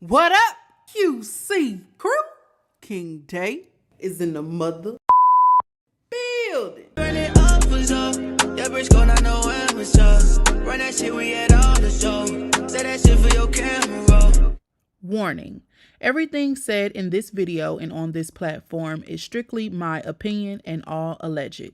What up, QC crew? King Day is in the mother building. Run it up, was up. Your bitch gon' not know when was up. Run that shit, we had all the show. Say that shit for your camera. Warning. Everything said in this video and on this platform is strictly my opinion and all alleged.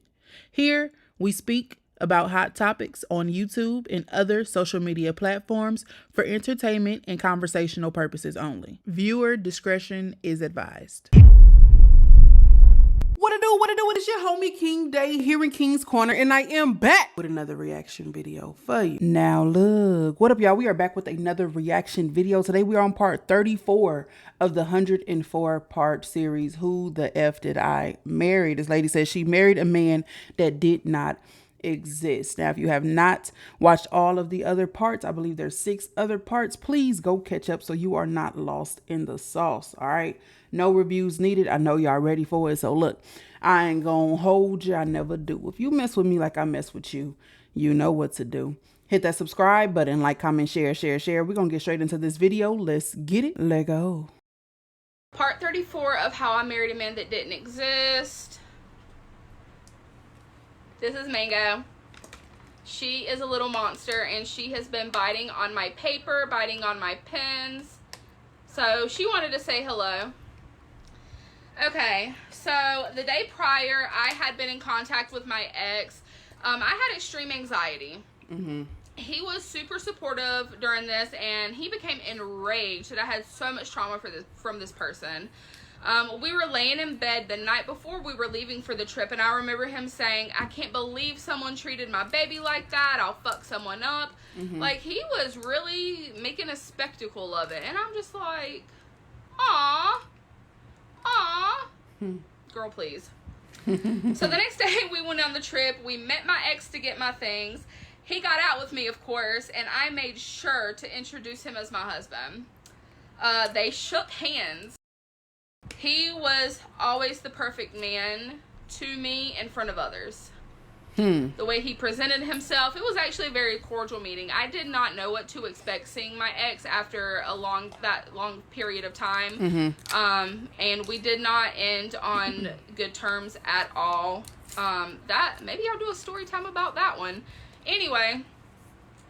Here, we speak about hot topics on YouTube and other social media platforms for entertainment and conversational purposes only. Viewer discretion is advised. What it do? It is your homie King Day here in King's Corner, and I am back with another reaction video for you. Now look, what up y'all? We are back with another reaction video. Today we are on part 34 of the 104 part series, Who the F Did I Marry? This lady says she married a man that did not exist. Now, if you have not watched all of the other parts, I believe there's 6 other parts, please go catch up so you are not lost in the sauce. All right, no reviews needed. I know y'all ready for it, so look, I ain't gonna hold you. I never do. If you mess with me like I mess with you, you know what to do. Hit that subscribe button, like, comment, share. We're gonna get straight into this video. Let's get it. Let go. Part 34 of How I Married a Man That Didn't Exist. This is Mango. She is a little monster and she has been biting on my paper, biting on my pens. So she wanted to say hello. Okay, so the day prior, I had been in contact with my ex. I had extreme anxiety. He was super supportive during this, and he became enraged that I had so much trauma from this person. We were laying in bed the night before we were leaving for the trip, and I remember him saying, I can't believe someone treated my baby like that. I'll fuck someone up. Like, he was really making a spectacle of it, and I'm just like, aw. Girl, please. So the next day we went on the trip. We met my ex to get my things. He got out with me, of course, and I made sure to introduce him as my husband. They shook hands. He was always the perfect man to me in front of others. The way he presented himself, it was actually a very cordial meeting. I did not know what to expect seeing my ex after that long period of time. And we did not end on good terms at all. Maybe I'll do a story time about that one. Anyway,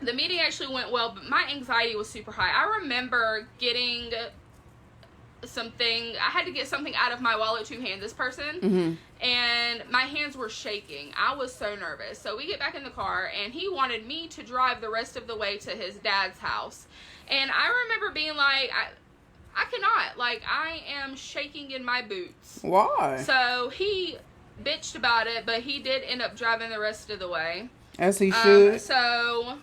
the meeting actually went well, but my anxiety was super high. I remember getting I had to get something out of my wallet to hand this person, and my hands were shaking. I was so nervous. So we get back in the car, and he wanted me to drive the rest of the way to his dad's house. And I remember being like, I cannot. Like, I am shaking in my boots. Why? So he bitched about it, but he did end up driving the rest of the way. As he should. So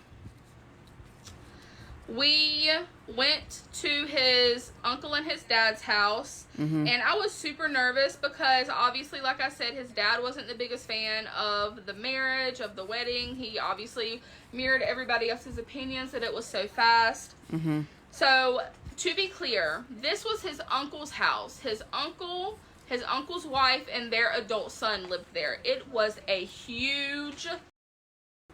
we went to his uncle and his dad's house, and I was super nervous because obviously, like I said, his dad wasn't the biggest fan of the marriage, of the wedding. He obviously mirrored everybody else's opinions that it was so fast. So to be clear, this was his uncle's house. His uncle's wife and their adult son lived there. It was a huge,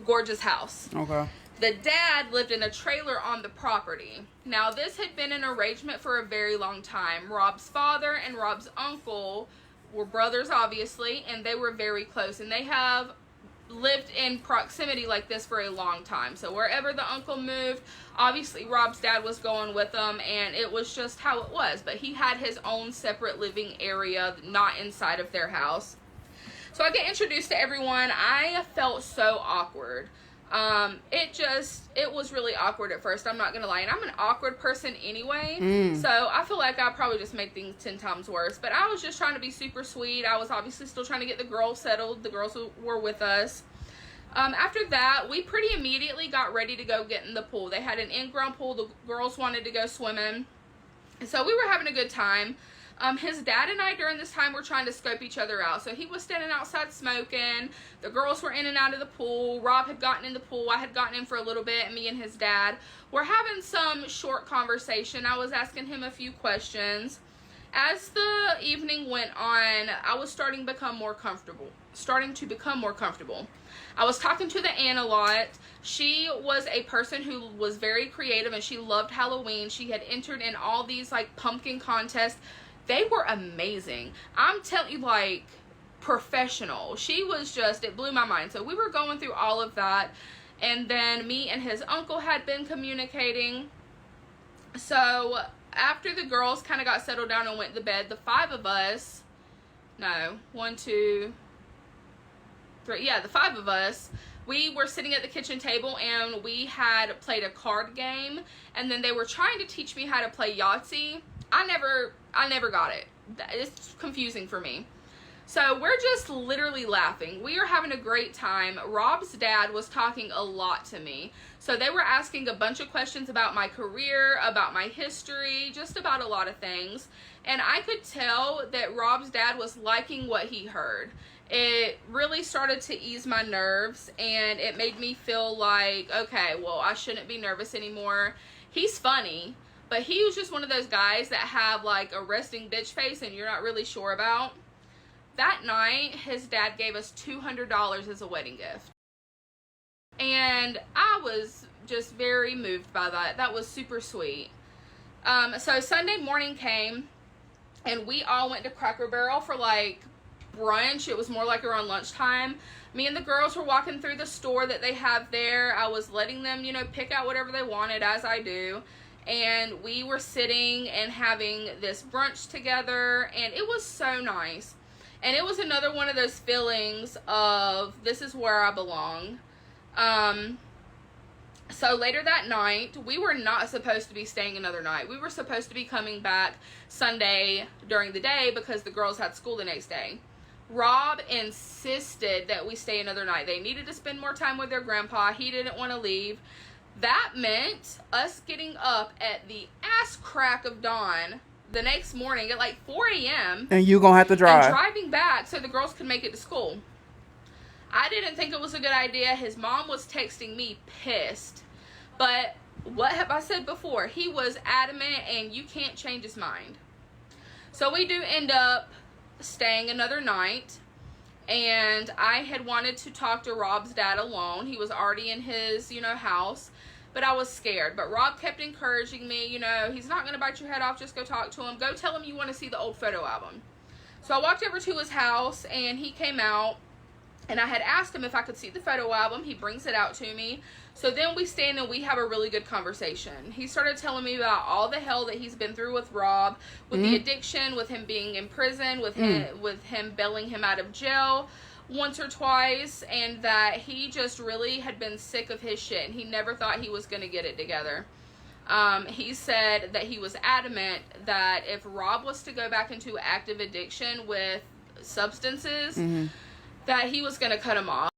gorgeous house. Okay. The dad lived in a trailer on the property. Now, this had been an arrangement for a very long time. Rob's father and Rob's uncle were brothers, obviously, and they were very close. And they have lived in proximity like this for a long time. So wherever the uncle moved, obviously Rob's dad was going with them, and it was just how it was. But he had his own separate living area, not inside of their house. So I get introduced to everyone. I felt so awkward. It was really awkward at first, I'm not gonna lie, and I'm an awkward person anyway, so I feel like I probably just made things 10 times worse, but I was just trying to be super sweet. I was obviously still trying to get the girls settled. The girls were with us. After that, we pretty immediately got ready to go get in the pool. They had an in-ground pool. The girls wanted to go swimming, so we were having a good time. His dad and I during this time were trying to scope each other out. So he was standing outside smoking. The girls were in and out of the pool. Rob had gotten in the pool. I had gotten in for a little bit. And me and his dad were having some short conversation. I was asking him a few questions. As the evening went on, I was starting to become more comfortable. starting to become more comfortable. I was talking to the aunt a lot. She was a person who was very creative and she loved Halloween. She had entered in all these like pumpkin contests. They were amazing. I'm telling you, like, professional. She was just, it blew my mind. So we were going through all of that. And then me and his uncle had been communicating. So after the girls kind of got settled down and went to bed, the five of us, no, 1, 2, 3, yeah, the five of us, we were sitting at the kitchen table and we had played a card game, and then they were trying to teach me how to play Yahtzee. I never got it. It's confusing for me. So we're just literally laughing. We are having a great time. Rob's dad was talking a lot to me. So they were asking a bunch of questions about my career, about my history, just about a lot of things. And I could tell that Rob's dad was liking what he heard. It really started to ease my nerves, and it made me feel like, okay, well, I shouldn't be nervous anymore. He's funny, but he was just one of those guys that have like a resting bitch face and you're not really sure about. That night, his dad gave us $200 as a wedding gift. And I was just very moved by that. That was super sweet. So Sunday morning came, and we all went to Cracker Barrel for like brunch. It was more like around lunchtime. Me and the girls were walking through the store that they have there. I was letting them, you know, pick out whatever they wanted, as I do. And we were sitting and having this brunch together, and it was so nice. And it was another one of those feelings of, this is where I belong. So later that night, we were not supposed to be staying another night. We were supposed to be coming back Sunday during the day because the girls had school the next day. Rob insisted that we stay another night. They needed to spend more time with their grandpa. He didn't want to leave. That meant us getting up at the ass crack of dawn the next morning at like 4 a.m. And you gonna have to drive. And driving back so the girls could make it to school. I didn't think it was a good idea. His mom was texting me pissed. But what have I said before? He was adamant, and you can't change his mind. So we do end up staying another night. And I had wanted to talk to Rob's dad alone. He was already in his, you know, house. But I was scared. But Rob kept encouraging me, you know, he's not going to bite your head off. Just go talk to him. Go tell him you want to see the old photo album. So I walked over to his house, and he came out. And I had asked him if I could see the photo album. He brings it out to me. So then we stand and we have a really good conversation. He started telling me about all the hell that he's been through with Rob, with the addiction, with him being in prison, with him bailing him out of jail once or twice, and that he just really had been sick of his shit, and he never thought he was going to get it together. He said that he was adamant that if Rob was to go back into active addiction with substances, that he was going to cut him off.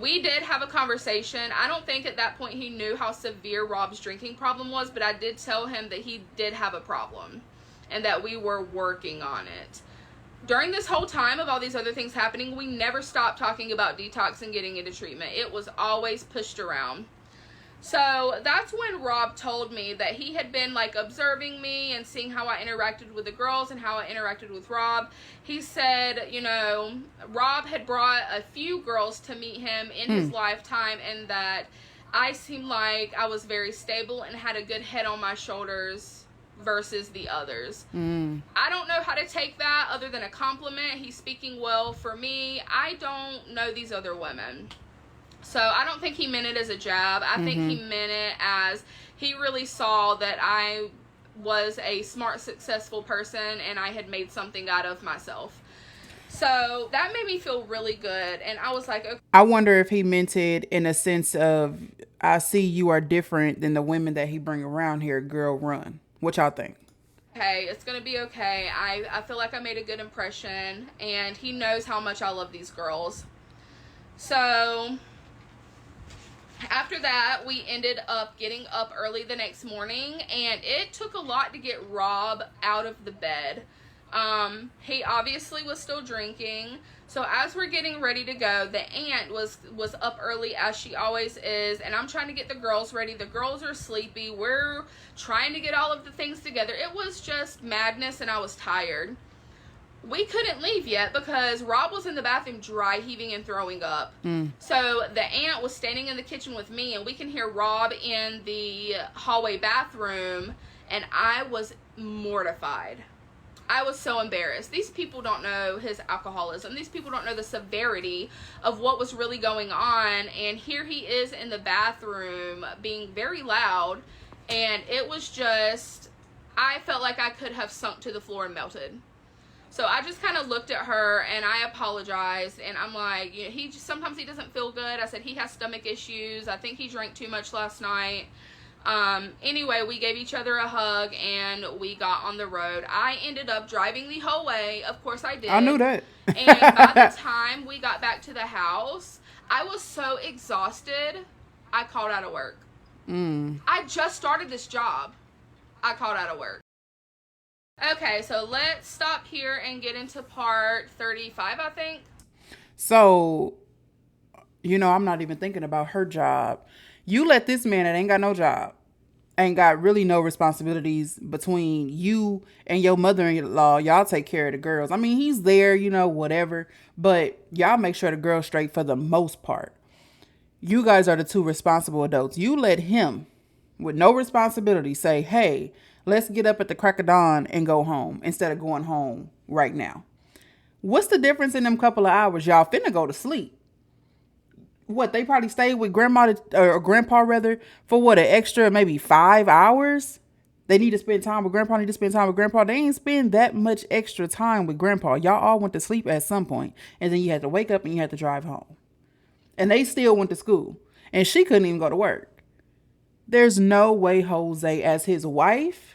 We did have a conversation. I don't think at that point he knew how severe Rob's drinking problem was, but I did tell him that he did have a problem and that we were working on it. During this whole time of all these other things happening, we never stopped talking about detox and getting into treatment. It was always pushed around. So that's when Rob told me that he had been like observing me and seeing how I interacted with the girls and how I interacted with Rob. He said, you know, Rob had brought a few girls to meet him in his lifetime, and that I seemed like I was very stable and had a good head on my shoulders versus the others. I don't know how to take that other than a compliment. He's speaking well for me. I don't know these other women. So I don't think he meant it as a jab. I think he meant it as he really saw that I was a smart, successful person and I had made something out of myself. So that made me feel really good. And I was like, okay. I wonder if he meant it in a sense of, I see you are different than the women that he bring around here. Girl, run. What y'all think? Okay, it's going to be okay. I feel like I made a good impression, and he knows how much I love these girls. So after that, we ended up getting up early the next morning, and it took a lot to get Rob out of the bed. He obviously was still drinking. So as we're getting ready to go, the aunt was up early as she always is, and I'm trying to get the girls ready. The girls are sleepy. We're trying to get all of the things together. It was just madness, and I was tired. we couldn't leave yet because Rob was in the bathroom dry heaving and throwing up. So the aunt was standing in the kitchen with me, and we can hear Rob in the hallway bathroom, and I was mortified. I was so embarrassed. These people don't know his alcoholism. These people don't know the severity of what was really going on, and here he is in the bathroom being very loud, and it was just, I felt like I could have sunk to the floor and melted. So I just kind of looked at her and I apologized, and I'm like, you know, sometimes he doesn't feel good. I said he has stomach issues. I think he drank too much last night. Anyway, we gave each other a hug and we got on the road. I ended up driving the whole way. Of course I did. I knew that. And by the time we got back to the house, I was so exhausted, I called out of work. I just started this job. I called out of work. Okay, so let's stop here and get into part 35, I think. So, you know, I'm not even thinking about her job. You let this man that ain't got no job, ain't got really no responsibilities between you and your mother-in-law. Y'all take care of the girls. I mean, he's there, you know, whatever. But y'all make sure the girl's straight for the most part. You guys are the two responsible adults. You let him, with no responsibility, say, hey, let's get up at the crack of dawn and go home instead of going home right now. What's the difference in them couple of hours? Y'all finna go to sleep. What, they probably stayed with grandma or grandpa rather for what, an extra maybe 5 hours? They need to spend time with grandpa, need to spend time with grandpa. They ain't spend that much extra time with grandpa. Y'all all went to sleep at some point, and then you had to wake up and you had to drive home. And they still went to school, and she couldn't even go to work. There's no way, Jose, as his wife,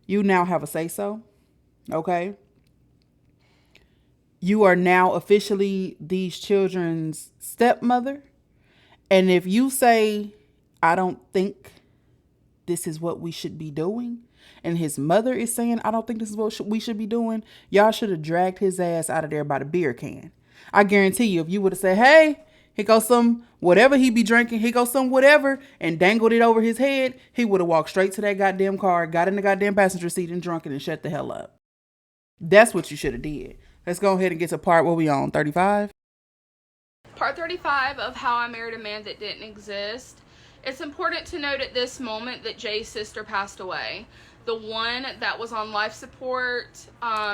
you now have a say-so, okay? You are now officially these children's stepmother. And if you say, I don't think this is what we should be doing, and his mother is saying, I don't think this is what we should be doing, y'all should have dragged his ass out of there by the beer can. I guarantee you, if you would have said, hey, here goes some whatever he be drinking, here goes some whatever, and dangled it over his head, he would have walked straight to that goddamn car, got in the goddamn passenger seat and drunk it and shut the hell up. That's what you should have did. Let's go ahead and get to part, what we on, 35? Part 35 of How I Married a Man That Didn't Exist. It's important to note at this moment that Jay's sister passed away. The one that was on life support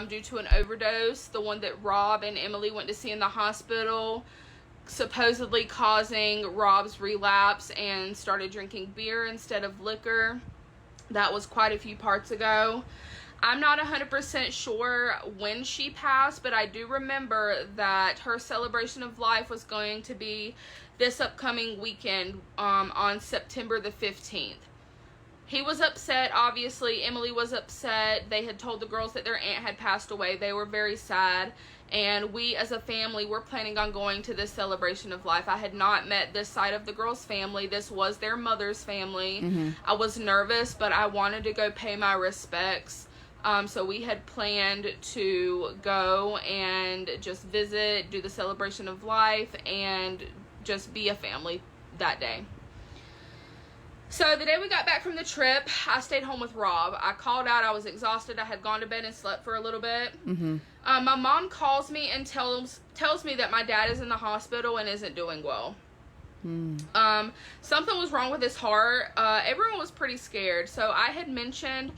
due to an overdose, the one that Rob and Emily went to see in the hospital, supposedly causing Rob's relapse and started drinking beer instead of liquor. That was quite a few parts ago. I'm not 100% sure when she passed, but I do remember that her celebration of life was going to be this upcoming weekend on September the 15th. He was upset, obviously. Emily was upset. They had told the girls that their aunt had passed away. They were very sad. And we as a family were planning on going to this celebration of life. I had not met this side of the girls' family. This was their mother's family. I was nervous, but I wanted to go pay my respects. So we had planned to go and just visit, do the celebration of life, and just be a family that day. So the day we got back from the trip, I stayed home with Rob. I called out. I was exhausted. I had gone to bed and slept for a little bit. My mom calls me and tells me that my dad is in the hospital and isn't doing well. Something was wrong with his heart. Everyone was pretty scared. So I had mentioned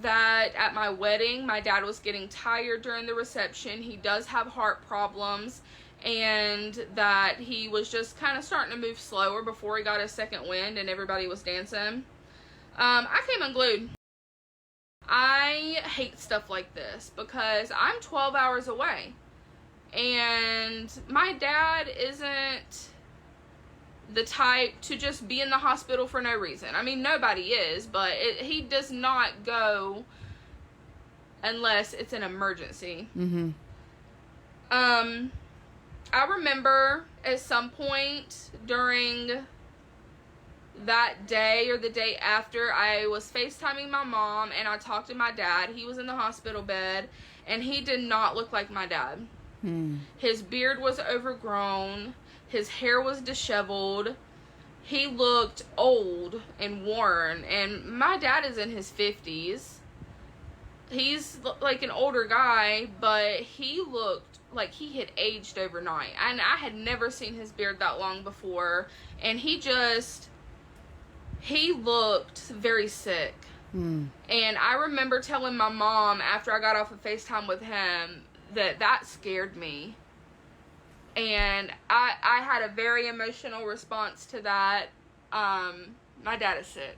that at my wedding, my dad was getting tired during the reception. He does have heart problems, and that he was just kind of starting to move slower before he got his second wind and everybody was dancing. I came unglued. I hate stuff like this because I'm 12 hours away, and my dad isn't the type to just be in the hospital for no reason. I mean, nobody is, but he does not go unless it's an emergency. I remember at some point during that day or the day after, I was FaceTiming my mom and I talked to my dad. He was in the hospital bed and he did not look like my dad. His beard was overgrown. His hair was disheveled. He looked old and worn. And my dad is in his 50s. He's like an older guy, but he looked like he had aged overnight. And I had never seen his beard that long before. And he looked very sick. And I remember telling my mom after I got off of FaceTime with him that scared me. And I had a very emotional response to that. My dad is sick.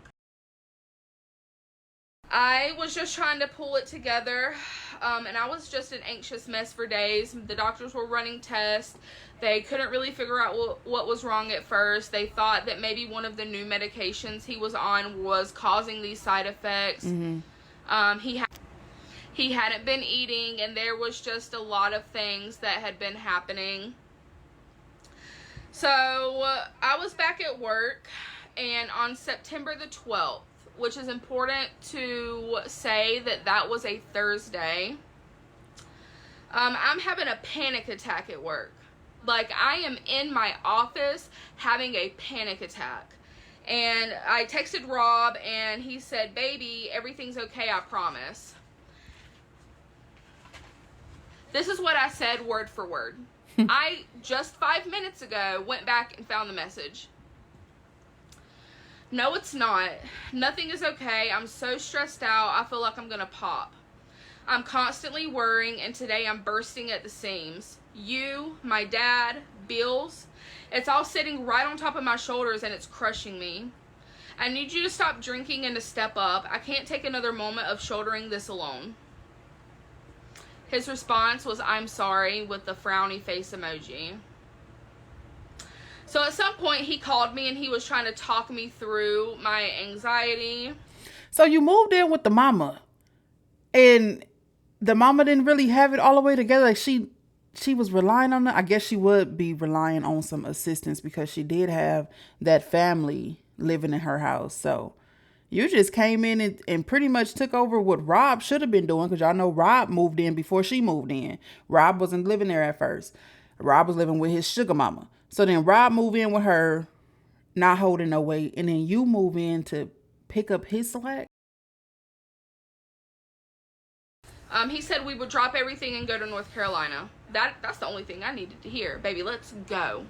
I was just trying to pull it together, and I was just an anxious mess for days. The doctors were running tests. They couldn't really figure out what was wrong at first. They thought that maybe one of the new medications he was on was causing these side effects. He hadn't been eating, and there was just a lot of things that had been happening. So I was back at work, and on September the 12th, which is important to say that was a Thursday, I'm having a panic attack at work. Like, I am in my office having a panic attack. And I texted Rob, and he said, "Baby, everything's okay, I promise." This is what I said word for word. I, just 5 minutes ago, went back and found the message. "No, it's not. Nothing is okay. I'm so stressed out. I feel like I'm going to pop. I'm constantly worrying, and today I'm bursting at the seams. You, my dad, bills. It's all sitting right on top of my shoulders, and it's crushing me. I need you to stop drinking and to step up. I can't take another moment of shouldering this alone." His response was, "I'm sorry," with the frowny face emoji. So at some point he called me and he was trying to talk me through my anxiety. So you moved in with the mama, and the mama didn't really have it all the way together. Like she was relying on it. I guess she would be relying on some assistance because she did have that family living in her house. So you just came in and pretty much took over what Rob should have been doing, because y'all know Rob moved in before she moved in. Rob wasn't living there at first. Rob was living with his sugar mama. So then Rob moved in with her, not holding no weight, and then you move in to pick up his slack. He said we would drop everything and go to North Carolina. That's the only thing I needed to hear. "Baby, let's go."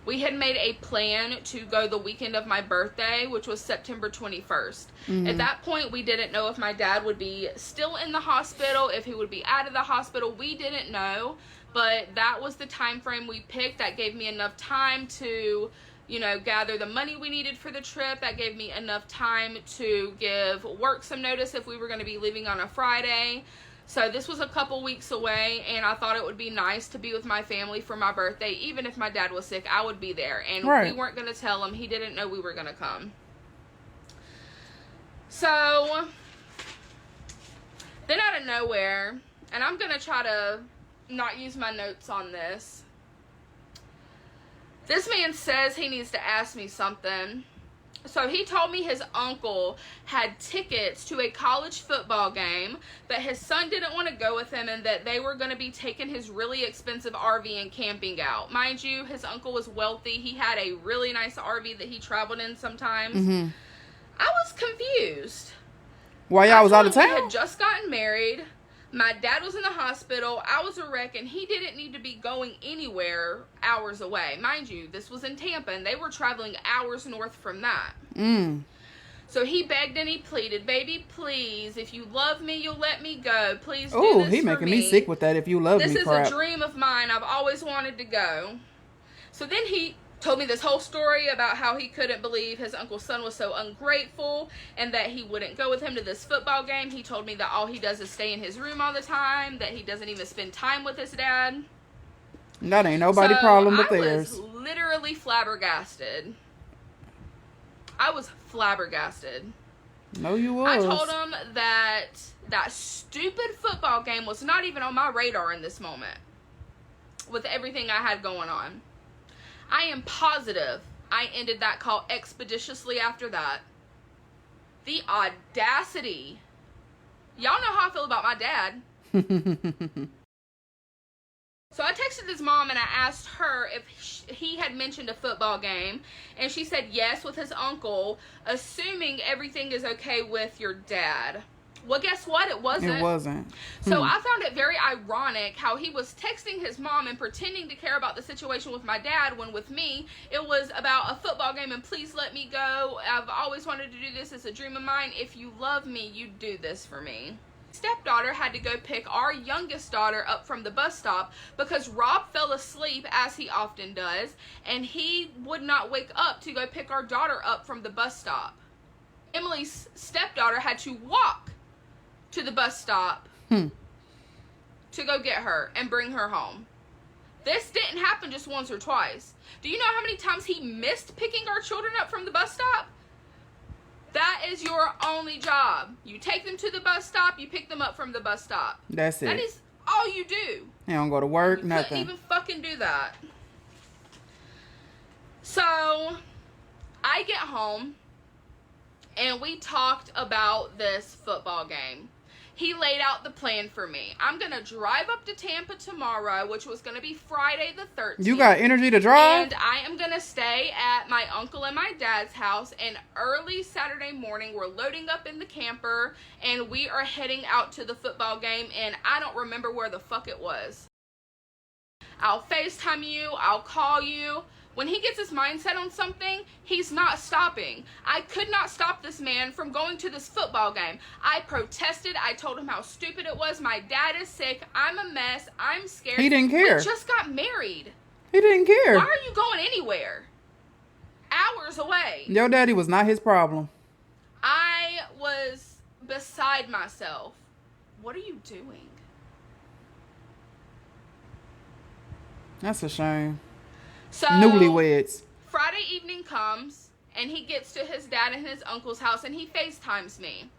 We had made a plan to go the weekend of my birthday, which was September 21st. At that point, we didn't know if my dad would be still in the hospital, if he would be out of the hospital. We didn't know, but that was the time frame we picked. That gave me enough time to, gather the money we needed for the trip. That gave me enough time to give work some notice if we were going to be leaving on a Friday. So this was a couple weeks away, and I thought it would be nice to be with my family for my birthday. Even if my dad was sick, I would be there. And we weren't going to tell him. He didn't know we were going to come. So then out of nowhere, and I'm going to try to not use my notes on this. This man says he needs to ask me something. So he told me his uncle had tickets to a college football game, but his son didn't want to go with him, and that they were going to be taking his really expensive RV and camping out. Mind you, his uncle was wealthy. He had a really nice RV that he traveled in sometimes. I was confused. While y'all was out of town? We had just gotten married. My dad was in the hospital. I was a wreck, and he didn't need to be going anywhere hours away. Mind you, this was in Tampa, and they were traveling hours north from that. So he begged and he pleaded, "Baby, please, if you love me, you'll let me go. Please do this for me." Oh, he making me sick with that. "If you love me," This is a dream of mine. I've always wanted to go. So then he told me this whole story about how he couldn't believe his uncle's son was so ungrateful and that he wouldn't go with him to this football game. He told me that all he does is stay in his room all the time, that he doesn't even spend time with his dad. That ain't nobody's problem but theirs. I was literally flabbergasted. I was flabbergasted. No, you was. I told him that stupid football game was not even on my radar in this moment with everything I had going on. I am positive I ended that call expeditiously after that. The audacity. Y'all know how I feel about my dad. So I texted his mom and I asked her if he had mentioned a football game. And she said yes, with his uncle, assuming everything is okay with your dad. Well, guess what? It wasn't. It wasn't. So I found it very ironic how he was texting his mom and pretending to care about the situation with my dad, when with me, it was about a football game and please let me go. I've always wanted to do this. It's a dream of mine. If you love me, you do this for me. Stepdaughter had to go pick our youngest daughter up from the bus stop because Rob fell asleep, as he often does, and he would not wake up to go pick our daughter up from the bus stop. Emily's stepdaughter had to walk to the bus stop to go get her and bring her home. This didn't happen just once or twice. Do you know how many times he missed picking our children up from the bus stop? That is your only job. You take them to the bus stop, you pick them up from the bus stop. That's it. That is all you do. You don't go to work, You nothing. couldn't even fucking do that. So, I get home, and we talked about this football game. He laid out the plan for me. I'm going to drive up to Tampa tomorrow, which was going to be Friday the 13th. You got energy to drive? And I am going to stay at my uncle and my dad's house. And early Saturday morning, we're loading up in the camper, and we are heading out to the football game. And I don't remember where the fuck it was. I'll FaceTime you. I'll call you. When he gets his mindset on something, he's not stopping. I could not stop this man from going to this football game. I protested. I told him how stupid it was. My dad is sick. I'm a mess. I'm scared. He didn't care. We just got married. He didn't care. Why are you going anywhere? Hours away. Your daddy was not his problem. I was beside myself. What are you doing? That's a shame. So, Newlyweds. Friday evening comes, and he gets to his dad and his uncle's house, and he FaceTimes me.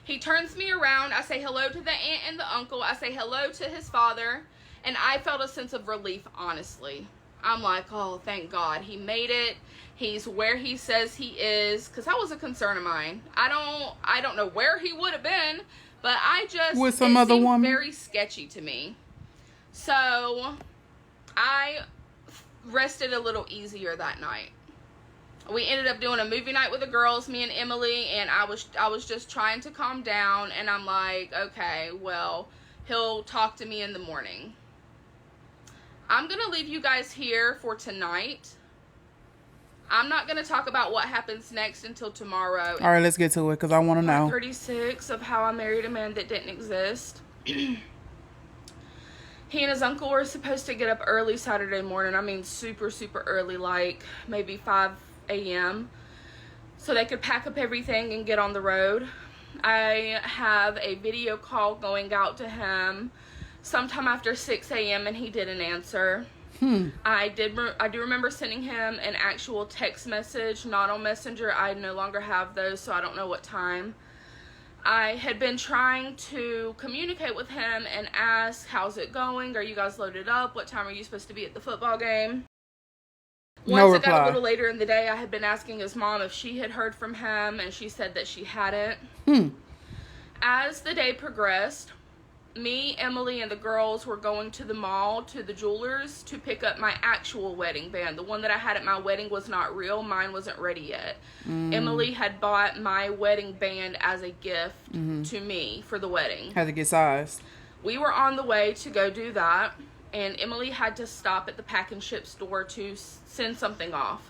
He turns me around. I say hello to the aunt and the uncle. I say hello to his father, and I felt a sense of relief, honestly. I'm like, oh, thank God. He made it. He's where he says he is, because that was a concern of mine. I don't know where he would have been, but with some other seemed woman? very sketchy to me. So, I rested a little easier that night. We ended up doing a movie night with the girls, me and Emily, and I was just trying to calm down, and I'm like, okay, well, he'll talk to me in the morning. I'm going to leave you guys here for tonight. I'm not going to talk about what happens next until tomorrow. All right, let's get to it, because I want to know. 36 of how I married a man that didn't exist. He and his uncle were supposed to get up early Saturday morning. I mean, super, super early, like maybe 5 a.m. so they could pack up everything and get on the road. I have a video call going out to him sometime after 6 a.m. and he didn't answer. I do remember sending him an actual text message, not on Messenger. I no longer have those, so I don't know what time. I had been trying to communicate with him and ask, how's it going? Are you guys loaded up? What time are you supposed to be at the football game? Once it got a little later in the day, I had been asking his mom if she had heard from him, and she said that she hadn't. As the day progressed, me, Emily, and the girls were going to the mall, to the jewelers, to pick up my actual wedding band. The one that I had at my wedding was not real. Mine wasn't ready yet. Emily had bought my wedding band as a gift to me for the wedding. Had to get sized. We were on the way to go do that, and Emily had to stop at the pack and ship store to send something off.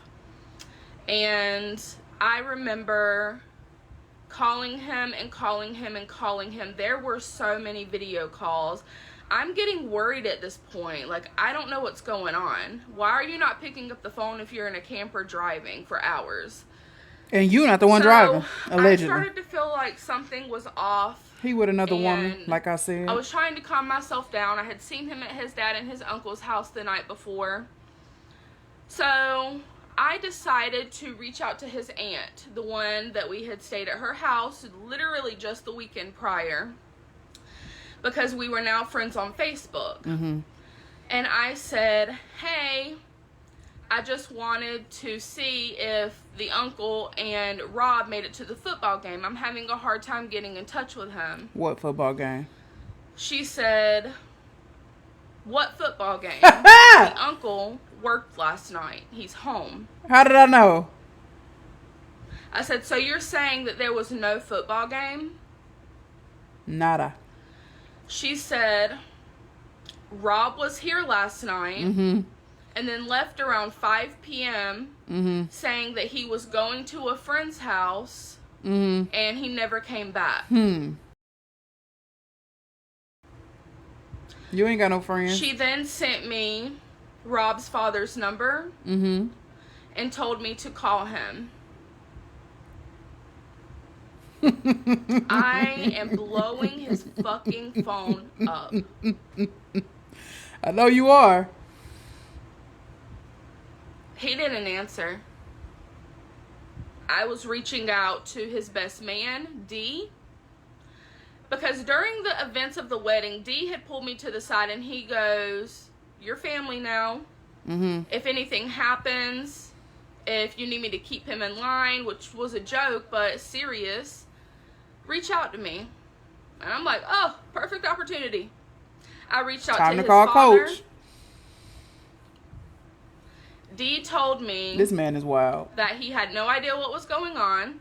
And I remember calling him and calling him and calling him. There were so many video calls. I'm getting worried at this point. Like, I don't know what's going on. Why are you not picking up the phone if you're in a camper driving for hours? And you're not the one driving, allegedly. I started to feel like something was off. He with another woman, and like I said. I was trying to calm myself down. I had seen him at his dad and his uncle's house the night before. So I decided to reach out to his aunt, the one that we had stayed at her house literally just the weekend prior, because we were now friends on Facebook. And I said, hey, I just wanted to see if the uncle and Rob made it to the football game. I'm having a hard time getting in touch with him. What football game? She said, what football game? The uncle worked last night. He's home. How did I know? I said, so you're saying that there was no football game? Nada. She said Rob was here last night and then left around 5 p.m. saying that he was going to a friend's house and he never came back. You ain't got no friends. She then sent me Rob's father's number and told me to call him. I am blowing his fucking phone up. I know you are. He didn't answer. I was reaching out to his best man, D, because during the events of the wedding, D had pulled me to the side and he goes, "You're family now. If anything happens, if you need me to keep him in line," which was a joke, but serious, "reach out to me." And I'm like, oh, perfect opportunity. I reached out Time to to his call father. Coach. D told me This man is wild. that he had no idea what was going on.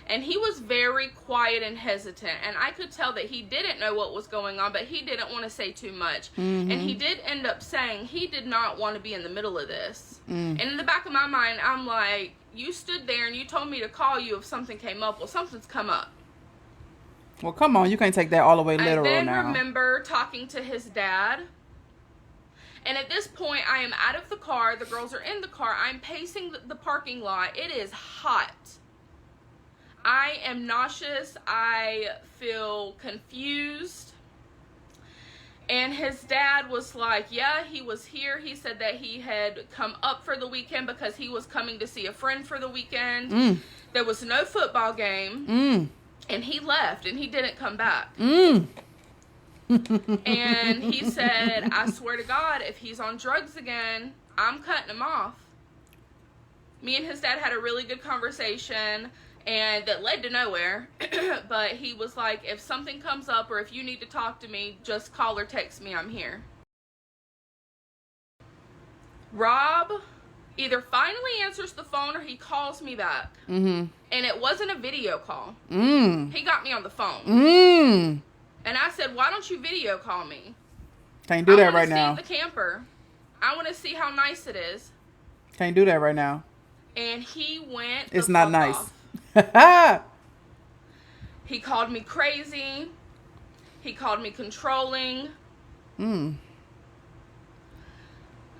And he was very quiet and hesitant. And I could tell that he didn't know what was going on, but he didn't want to say too much. And he did end up saying he did not want to be in the middle of this. And in the back of my mind, I'm like, you stood there and you told me to call you if something came up. Well, something's come up. Well, come on. You can't take that all the way literal I then now. remember talking to his dad. And at this point, I am out of the car. The girls are in the car. I'm pacing the parking lot. It is hot. I am nauseous. I feel confused. And his dad was like, yeah, he was here. He said that he had come up for the weekend because he was coming to see a friend for the weekend. There was no football game. And he left and he didn't come back. And he said, I swear to God, if he's on drugs again, I'm cutting him off. Me and his dad had a really good conversation, and that led to nowhere. But he was like, if something comes up or if you need to talk to me, just call or text me. I'm here. Rob either finally answers the phone or he calls me back. And it wasn't a video call. He got me on the phone. And I said, why don't you video call me? Can't do that right now. I want to see the camper. I want to see how nice it is. Can't do that right now. And he went It's the not fuck nice. off. He called me crazy. He called me controlling. And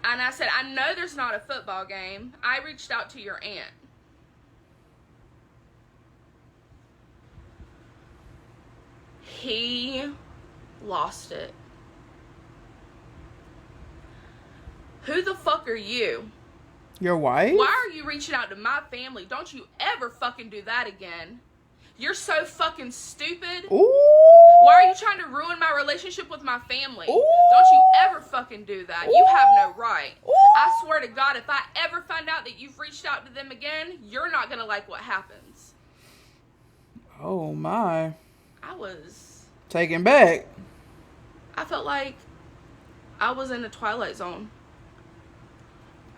I said, I know there's not a football game. I reached out to your aunt. He lost it. Who the fuck are you? Your wife? Why are you reaching out to my family? Don't you ever fucking do that again. You're so fucking stupid. Ooh. Why are you trying to ruin my relationship with my family? Ooh. Don't you ever fucking do that. You have no right. Ooh. I swear to God, if I ever find out that you've reached out to them again, you're not going to like what happens. Oh, my. I was... taken back. I felt like I was in the Twilight Zone.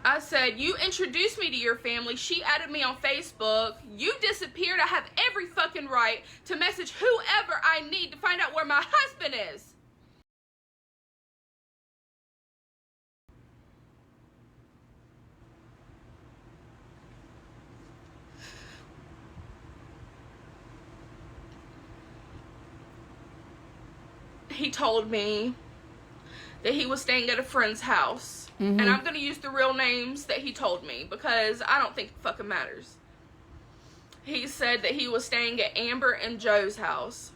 I said, you introduced me to your family. She added me on Facebook. You disappeared. I have every fucking right to message whoever I need to find out where my husband is. He told me that he was staying at a friend's house. And I'm going to use the real names that he told me because I don't think it fucking matters. He said that he was staying at Amber and Joe's house.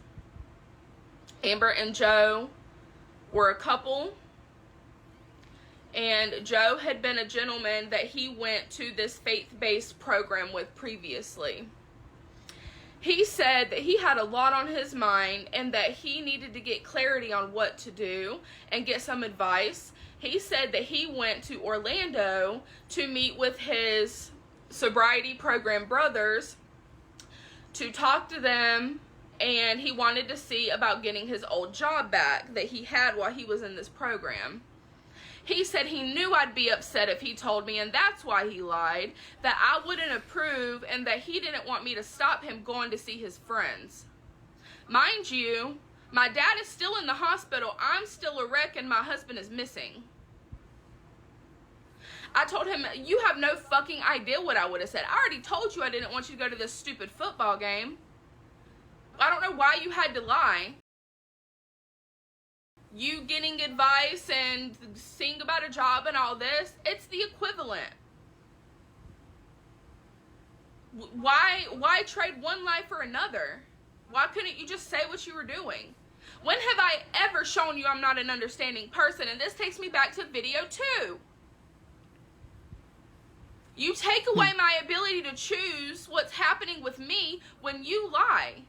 Amber and Joe were a couple. And Joe had been a gentleman that he went to this faith-based program with previously. He said that he had a lot on his mind and that he needed to get clarity on what to do and get some advice. He said that he went to Orlando to meet with his sobriety program brothers to talk to them, and he wanted to see about getting his old job back that he had while he was in this program. He said he knew I'd be upset if he told me, and that's why he lied, that I wouldn't approve, and that he didn't want me to stop him going to see his friends. Mind you, My dad is still in the hospital. I'm still a wreck and my husband is missing. I told him, you have no fucking idea what I would have said. I already told you I didn't want you to go to this stupid football game. I don't know why you had to lie. You getting advice and seeing about a job and all this, it's the equivalent. Why trade one life for another? Why couldn't you just say what you were doing? When have I ever shown you I'm not an understanding person? And this takes me back to video 2. You take away my ability to choose what's happening with me when you lie.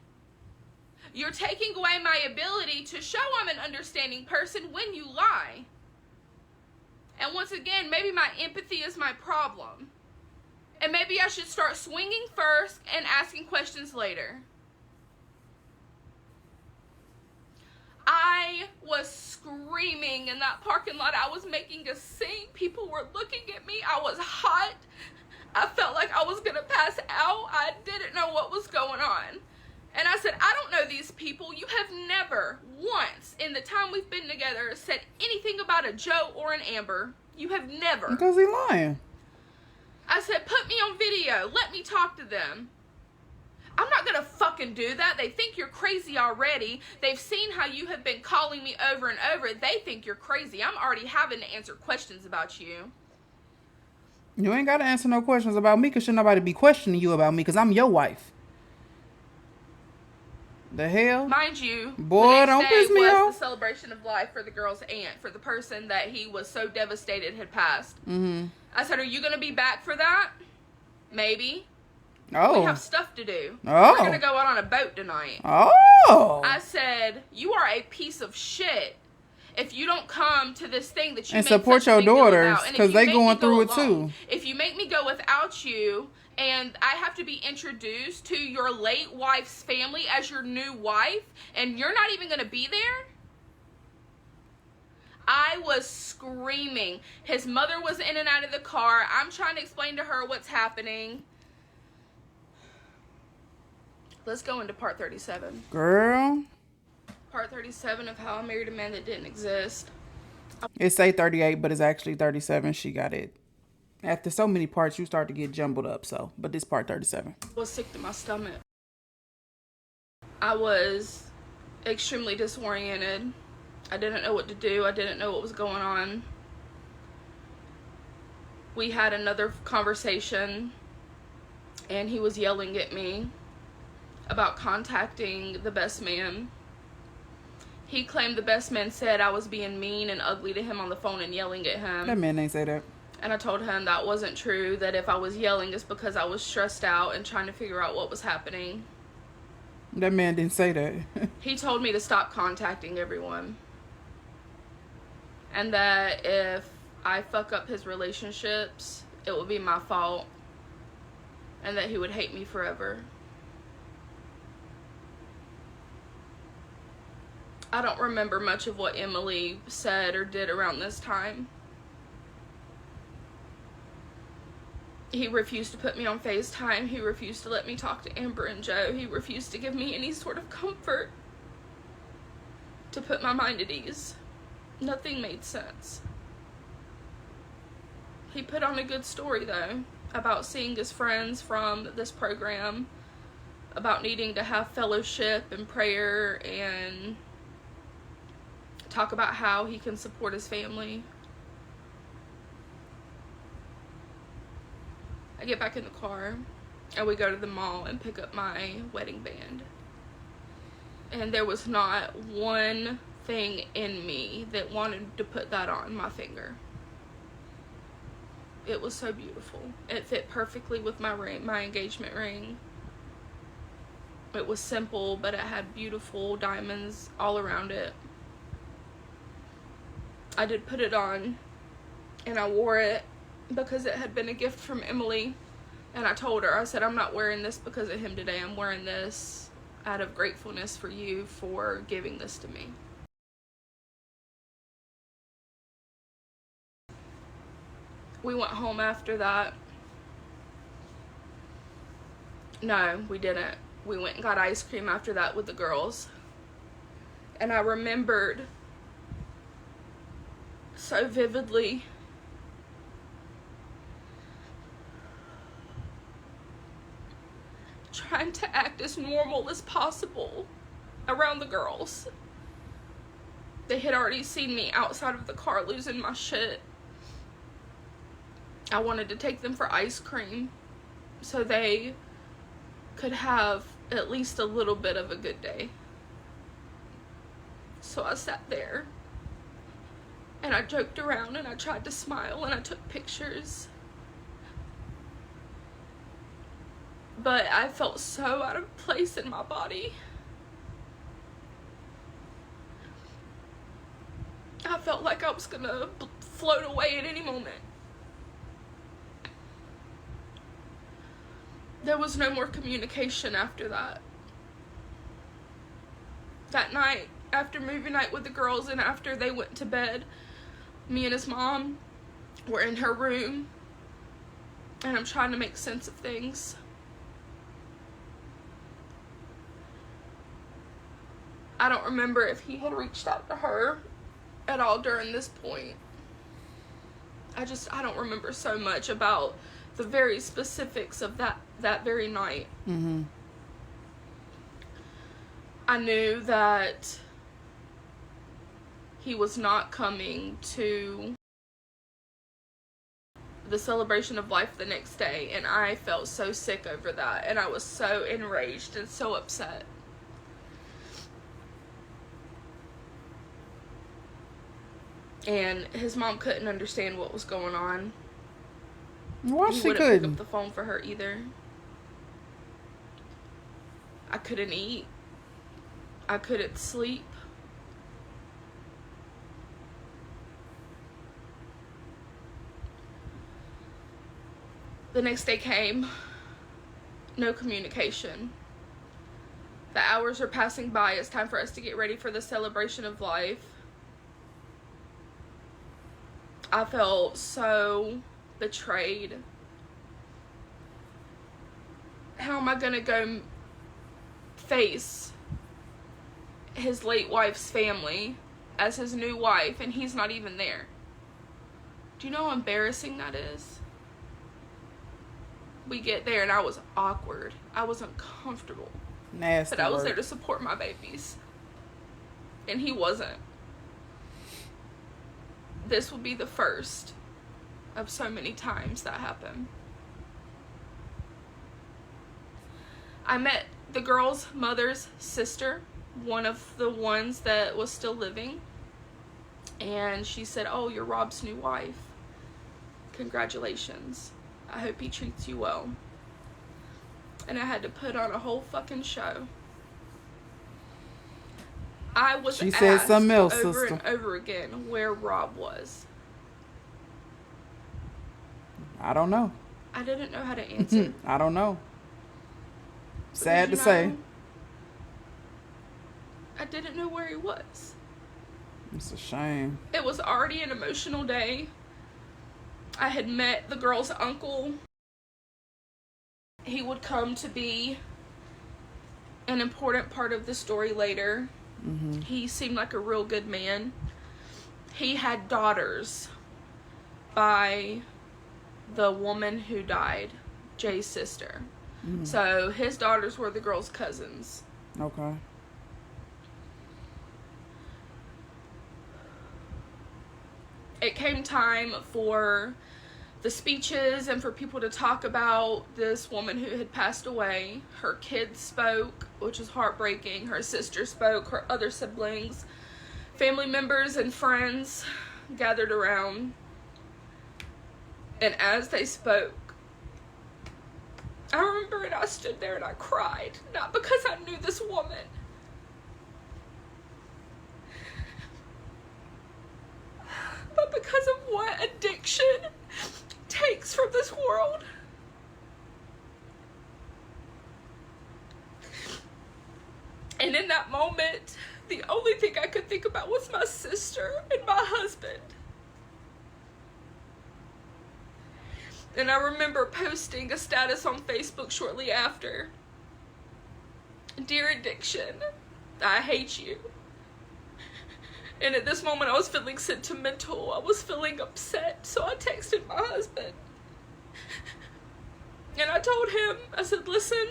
You're taking away my ability to show I'm an understanding person when you lie. And once again, maybe my empathy is my problem. And maybe I should start swinging first and asking questions later. I was screaming in that parking lot. I was making a scene. People were looking at me. I was hot. I felt like I was going to pass out. I didn't know what was going on. And I said, I don't know these people. You have never once in the time we've been together said anything about a Joe or an Amber. You have never. Because he's lying. I said, put me on video. Let me talk to them. I'm not going to fucking do that. They think you're crazy already. They've seen how you have been calling me over and over. They think you're crazy. I'm already having to answer questions about you. You ain't got to answer no questions about me because should nobody be questioning you about me because I'm your wife. The hell? Mind you, boy, don't piss me off. The celebration of life for the girl's aunt, for the person that he was so devastated had passed. Mm-hmm. I said, are you going to be back for that? Maybe. Oh. We have stuff to do. Oh. We're going to go out on a boat tonight. Oh. I said, you are a piece of shit if you don't come to this thing that you and made support such a your big deal daughters about. because they going through it too. If you make me go without you and I have to be introduced to your late wife's family as your new wife and you're not even going to be there, I was screaming. His mother was in and out of the car. I'm trying to explain to her what's happening. Let's go into part 37. Girl. Part 37 of how I married a man that didn't exist. It say 38, but it's actually 37. She got it. After so many parts, you start to get jumbled up. So, but this part 37. I was sick to my stomach. I was extremely disoriented. I didn't know what to do. I didn't know what was going on. We had another conversation, and he was yelling at me about contacting the best man. He claimed the best man said I was being mean and ugly to him on the phone and yelling at him. That man ain't say that. And I told him that wasn't true, that if I was yelling, it's because I was stressed out and trying to figure out what was happening. That man didn't say that. He told me to stop contacting everyone. And that if I fuck up his relationships, it will be my fault. And that he would hate me forever. I don't remember much of what Emily said or did around this time. He refused to put me on FaceTime. He refused to let me talk to Amber and Joe. He refused to give me any sort of comfort to put my mind at ease. Nothing made sense. He put on a good story, though, about seeing his friends from this program, about needing to have fellowship and prayer and talk about how he can support his family. I get back in the car and we go to the mall and pick up my wedding band. And there was not one thing in me that wanted to put that on my finger. It was so beautiful. It fit perfectly with my ring, my engagement ring. It was simple, but it had beautiful diamonds all around it. I did put it on and I wore it because it had been a gift from Emily. And I told her, I said, I'm not wearing this because of him today. I'm wearing this out of gratefulness for you for giving this to me. We went home after that. No, we didn't. We went and got ice cream after that with the girls. And I remembered so vividly trying to act as normal as possible around the girls. They had already seen me outside of the car losing my shit. I wanted to take them for ice cream so they could have at least a little bit of a good day. So I sat there and I joked around and I tried to smile and I took pictures. But I felt so out of place in my body. I felt like I was gonna float away at any moment. There was no more communication after that. That night, after movie night with the girls and after they went to bed, me and his mom were in her room and I'm trying to make sense of things. I don't remember if he had reached out to her at all during this point. I don't remember so much about the very specifics of that very night. Mm-hmm. I knew that he was not coming to the celebration of life the next day, and I felt so sick over that, and I was so enraged and so upset. And his mom couldn't understand what was going on. Why He she wouldn't pick couldn't? up the phone for her either. I couldn't eat. I couldn't sleep. The next day came. No communication. The hours are passing by. It's time for us to get ready for the celebration of life. I felt so betrayed. How am I gonna go face his late wife's family as his new wife and he's not even there? Do you know how embarrassing that is? We get there and I was awkward. I was uncomfortable. Nasty But I was work. there to support my babies. And he wasn't. This will be the first of so many times that happened. I met the girl's mother's sister, one of the ones that was still living. And she said, "Oh, you're Rob's new wife. Congratulations. I hope he treats you well." And I had to put on a whole fucking show. I was She said asked something else, over sister. and over again where Rob was. I don't know. I didn't know how to answer. I don't know. Sad to Because, say. I didn't know where he was. It's a shame. It was already an emotional day. I had met the girl's uncle. He would come to be an important part of the story later. Mm-hmm. He seemed like a real good man. He had daughters by the woman who died, Jay's sister. Mm. So his daughters were the girl's cousins. Okay. It came time for the speeches and for people to talk about this woman who had passed away. Her kids spoke, which was heartbreaking. Her sister spoke, her other siblings, family members and friends gathered around. And as they spoke, I remember and I stood there and I cried. Not because I knew this woman, but because of what addiction takes from this world. And in that moment, the only thing I could think about was my sister and my husband. And I remember posting a status on Facebook shortly after. "Dear addiction, I hate you. And at this moment, I was feeling sentimental. I was feeling upset. So I texted my husband. And I told him, I said, listen,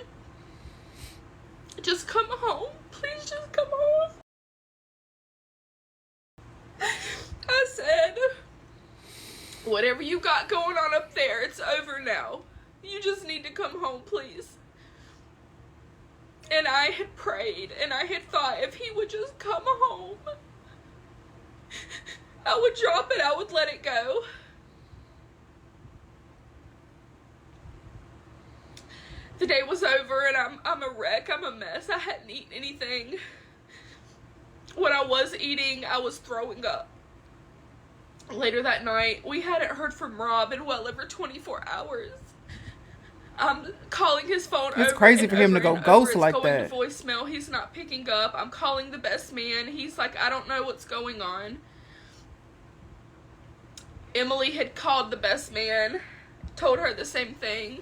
just come home. Please just come home. I said, whatever you got going on up there, it's over now. You just need to come home, please. And I had prayed, and I had thought if he would just come home, I would drop it, I would let it go. The day was over, and I'm a wreck, I'm a mess. I hadn't eaten anything. What I was eating, I was throwing up. Later that night, we hadn't heard from Rob in well over 24 hours. I'm calling his phone over. It's crazy for him to go ghost like that. It's going to voicemail. He's not picking up. I'm calling the best man. He's like, I don't know what's going on. Emily had called the best man, told her the same thing.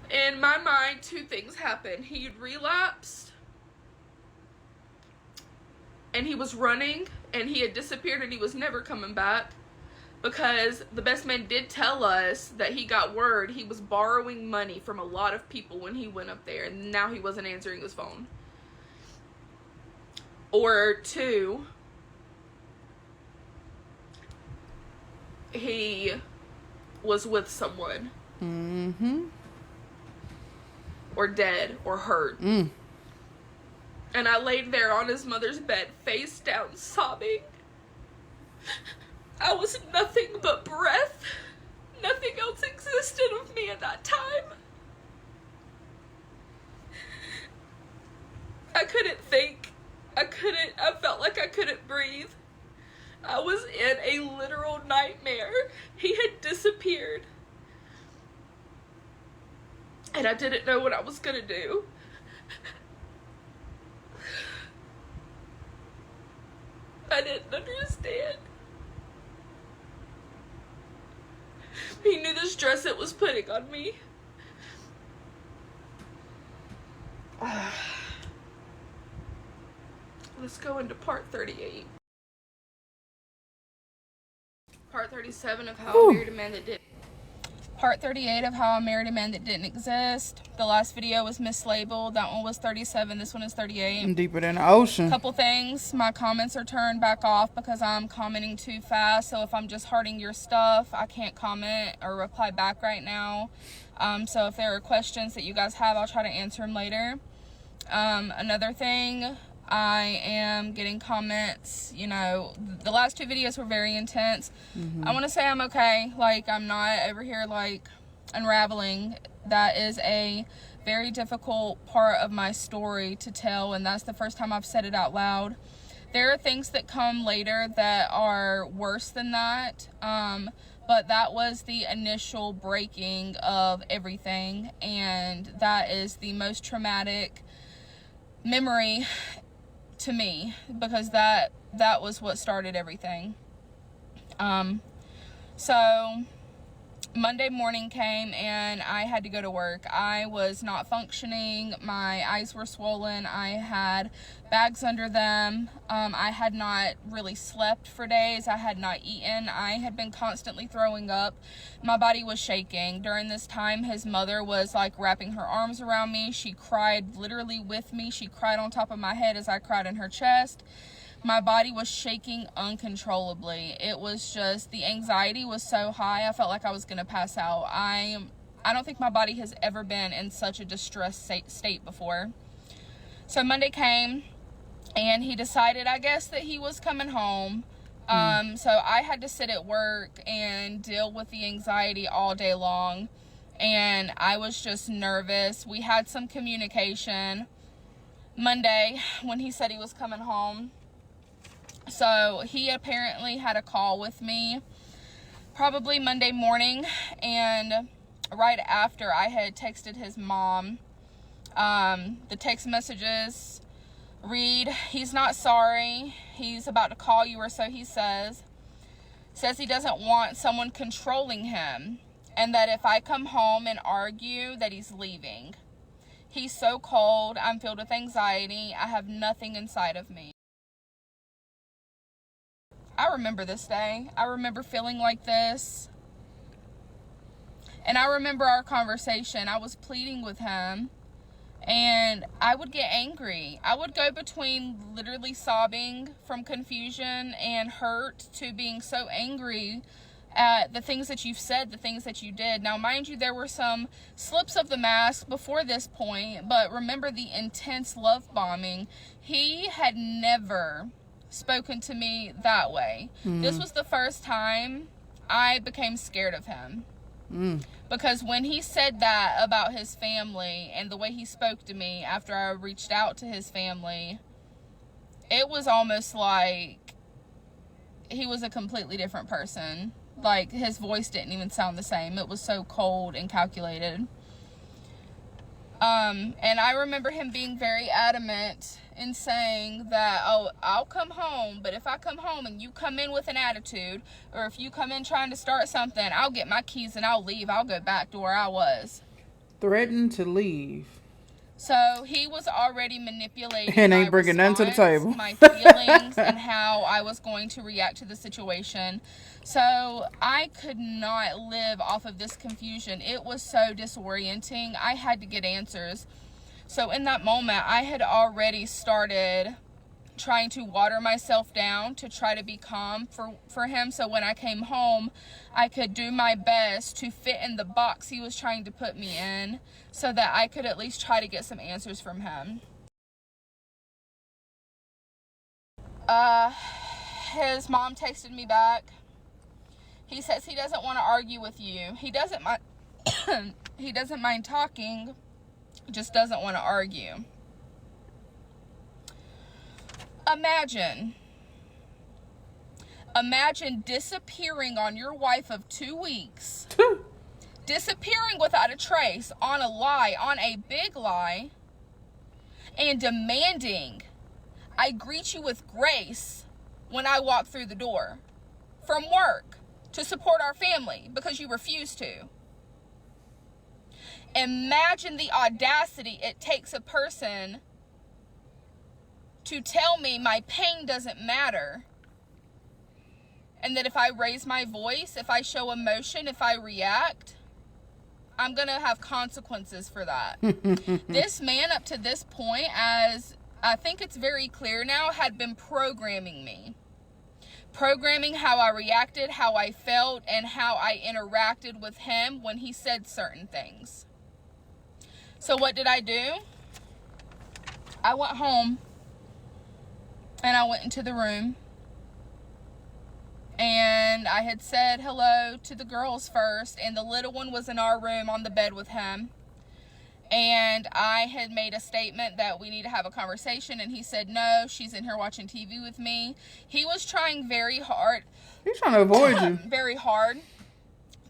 In my mind, two things happened. He had relapsed, and he was running, and he had disappeared, and he was never coming back. Because the best man did tell us that he got word he was borrowing money from a lot of people when he went up there, and now he wasn't answering his phone. Or two, he was with someone. Mm-hmm. Or dead, or hurt. Mm. And I laid there on his mother's bed, face down, sobbing. I was nothing but breath. Nothing else existed of me at that time. I couldn't think. I felt like I couldn't breathe. I was in a literal nightmare. He had disappeared. And I didn't know what I was gonna do. I didn't understand. He knew the stress it was putting on me. Let's go into part 38. Part 37 of how I married a man that didn't. Part 38 of how I married a man that didn't exist. The last video was mislabeled. That one was 37. This one is 38. I'm deeper than the ocean. Couple things. My comments are turned back off because I'm commenting too fast. So if I'm just hearting your stuff, I can't comment or reply back right now. So if there are questions that you guys have, I'll try to answer them later. Another thing, I am getting comments, you know, the last two videos were very intense. I want to say I'm okay. Like, I'm not over here, like, unraveling. That is a very difficult part of my story to tell, and that's the first time I've said it out loud. There are things that come later that are worse than that, but that was the initial breaking of everything, and that is the most traumatic memory to me, because that was what started everything. So Monday morning came and I had to go to work. I was not functioning. My eyes were swollen. I had bags under them. I had not really slept for days. I had not eaten. I had been constantly throwing up. My body was shaking. During this time, his mother was like wrapping her arms around me. She cried literally with me. She cried on top of my head as I cried in her chest. My body was shaking uncontrollably. It was just, the anxiety was so high, I felt like I was going to pass out. I don't think my body has ever been in such a distressed state before. So Monday came, and he decided, I guess, that he was coming home. So I had to sit at work and deal with the anxiety all day long, and I was just nervous. We had some communication Monday when he said he was coming home. So he apparently had a call with me probably Monday morning, and right after I had texted his mom. The text messages read, "He's not sorry. He's about to call you," or so he says. Says he doesn't want someone controlling him, and that if I come home and argue, that he's leaving. He's so cold. I'm filled with anxiety. I have nothing inside of me. I remember this day. I remember feeling like this. And I remember our conversation. I was pleading with him. And I would get angry. I would go between literally sobbing from confusion and hurt to being so angry at the things that you've said, the things that you did. Now, mind you, there were some slips of the mask before this point, but remember the intense love bombing. He had never spoken to me that way. This was the first time I became scared of him. Because when he said that about his family and the way he spoke to me after I reached out to his family, it was almost like he was a completely different person. Like, his voice didn't even sound the same. It was so cold and calculated. And I remember him being very adamant in saying that, oh, I'll come home, but if I come home and you come in with an attitude, or if you come in trying to start something, I'll get my keys and I'll leave. I'll go back to where I was. Threatened to leave. So he was already manipulating and ain't my bringing nothing to the response, table. my feelings, and how I was going to react to the situation. So I could not live off of this confusion. It was so disorienting. I had to get answers. So in that moment, I had already started trying to water myself down to try to be calm for him. So when I came home, I could do my best to fit in the box he was trying to put me in so that I could at least try to get some answers from him. His mom texted me back. He says he doesn't want to argue with you. He doesn't mind he doesn't mind talking, just doesn't want to argue. Imagine disappearing on your wife of 2 weeks, disappearing without a trace, on a lie, on a big lie, and demanding I greet you with grace when I walk through the door from work to support our family because you refuse to. Imagine the audacity it takes a person to tell me my pain doesn't matter, and that if I raise my voice, if I show emotion, if I react, I'm going to have consequences for that. This man, up to this point, as I think it's very clear now, had been programming me. Programming how I reacted, how I felt, and how I interacted with him when he said certain things. So what did I do? I went home and I went into the room and I had said hello to the girls first, and the little one was in our room on the bed with him. And I had made a statement that we need to have a conversation, and he said, no, she's in here watching TV with me. He was trying very hard. He's trying to avoid you. Very hard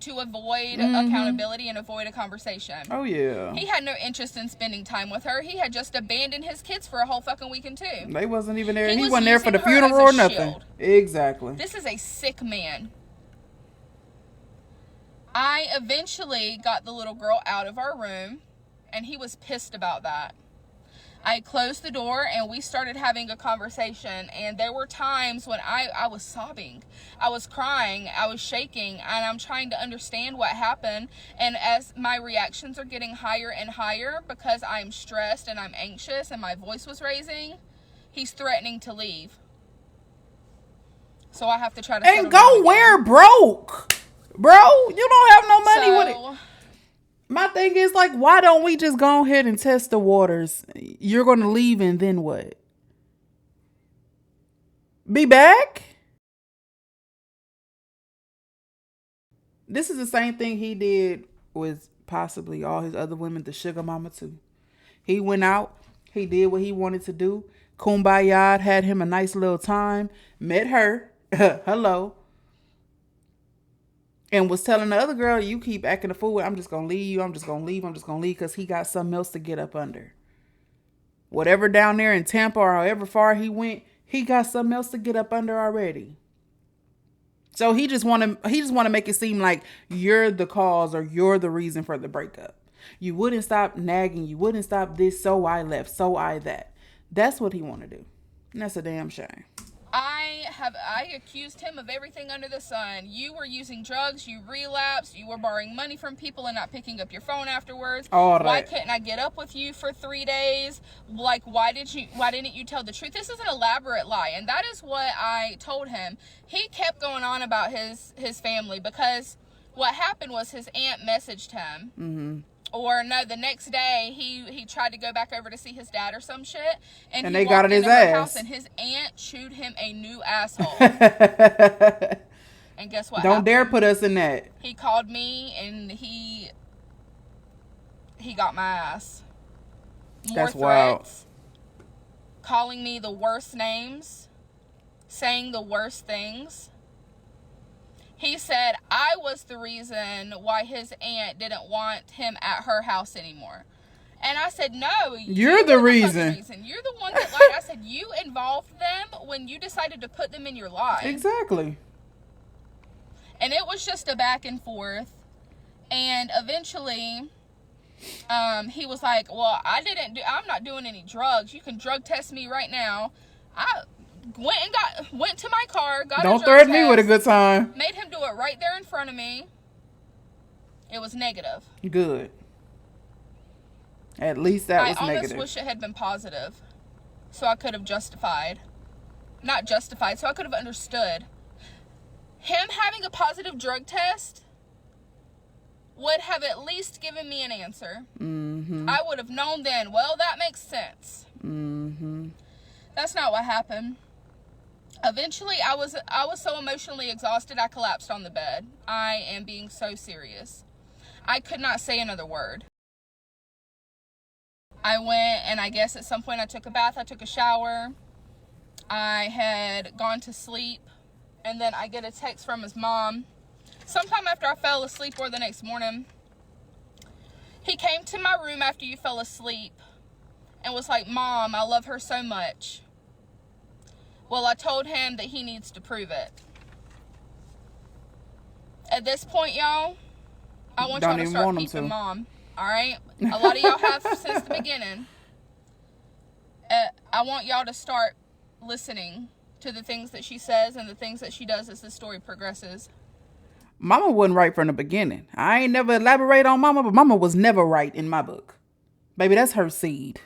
to avoid accountability and avoid a conversation. Oh, yeah. He had no interest in spending time with her. He had just abandoned his kids for a whole fucking weekend, too. They wasn't even there. He He was wasn't there for the using her funeral as or a nothing. shield. Exactly. This is a sick man. I eventually got the little girl out of our room, and he was pissed about that. I closed the door and we started having a conversation, and there were times when I was sobbing, I was crying, I was shaking, and I'm trying to understand what happened. And as my reactions are getting higher and higher because I'm stressed and I'm anxious and my voice was raising, he's threatening to leave. So I have to try to And go where broke, bro. You don't have no money with it. My thing is, like, why don't we just go ahead and test the waters? You're going to leave and then what? Be back? This is the same thing he did with possibly all his other women, the sugar mama too. He went out. He did what he wanted to do. Kumbaya, had him a nice little time. Met her. Hello. And was telling the other girl, you keep acting a fool. I'm just going to leave you. I'm just going to leave. I'm just going to leave because he got something else to get up under. Whatever down there in Tampa or however far he went, he got something else to get up under already. So he just want to make it seem like you're the cause or you're the reason for the breakup. You wouldn't stop nagging. You wouldn't stop this. So I left. So I that. That's what he want to do. And that's a damn shame. I accused him of everything under the sun. You were using drugs, you relapsed, you were borrowing money from people and not picking up your phone afterwards. All right. Why couldn't I get up with you for 3 days? Like, why didn't you tell the truth? This is an elaborate lie, and that is what I told him. He kept going on about his family, because what happened was his aunt messaged him. Mm-hmm. Or no, the next day he tried to go back over to see his dad or some shit, and he they got in his her ass. house, and his aunt chewed him a new asshole. And guess what? Don't dare put us in that. He called me and he got my ass. More That's wild. threats, calling me the worst names, saying the worst things. He said I was the reason why his aunt didn't want him at her house anymore. And I said, no, you're the reason. You're the one that lied. I said, you involved them when you decided to put them in your life. Exactly. And it was just a back and forth. And eventually, he was like, well, I'm not doing any drugs. You can drug test me right now. I went to my car, got Don't a drug threaten me test, with a good time. made him do it right there in front of me. It was negative. Good. At least that was I almost negative. wish it had been positive, so I could have not justified, so I could have understood. Him having a positive drug test would have at least given me an answer. Mm-hmm. I would have known then, well, that makes sense. Mm-hmm. That's not what happened. Eventually, I was so emotionally exhausted, I collapsed on the bed. I am being so serious. I could not say another word. I went, and I guess at some point I took a bath, I took a shower. I had gone to sleep, and then I get a text from his mom. Sometime after I fell asleep or the next morning, he came to my room after you fell asleep and was like, Mom, I love her so much. Well, I told him that he needs to prove it. At this point, y'all, I want y'all to start peeping Mom. All right? A lot of y'all have since the beginning. I want y'all to start listening to the things that she says and the things that she does as the story progresses. Mama wasn't right from the beginning. I ain't never elaborate on Mama, but Mama was never right in my book. Baby, that's her seed.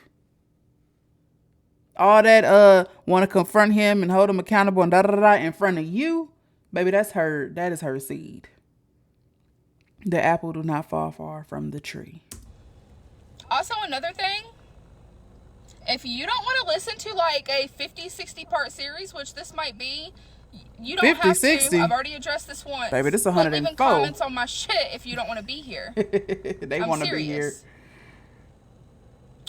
All that want to confront him and hold him accountable and da-da-da-da in front of you, baby, that is her seed. The apple do not fall far from the tree. Also, another thing, if you don't want to listen to like a 50, 60 part series, which this might be, you don't 50, have 60. I've already addressed this once. Baby, this is 104. Leaving comments on my shit if you don't want to be here. They want to be here.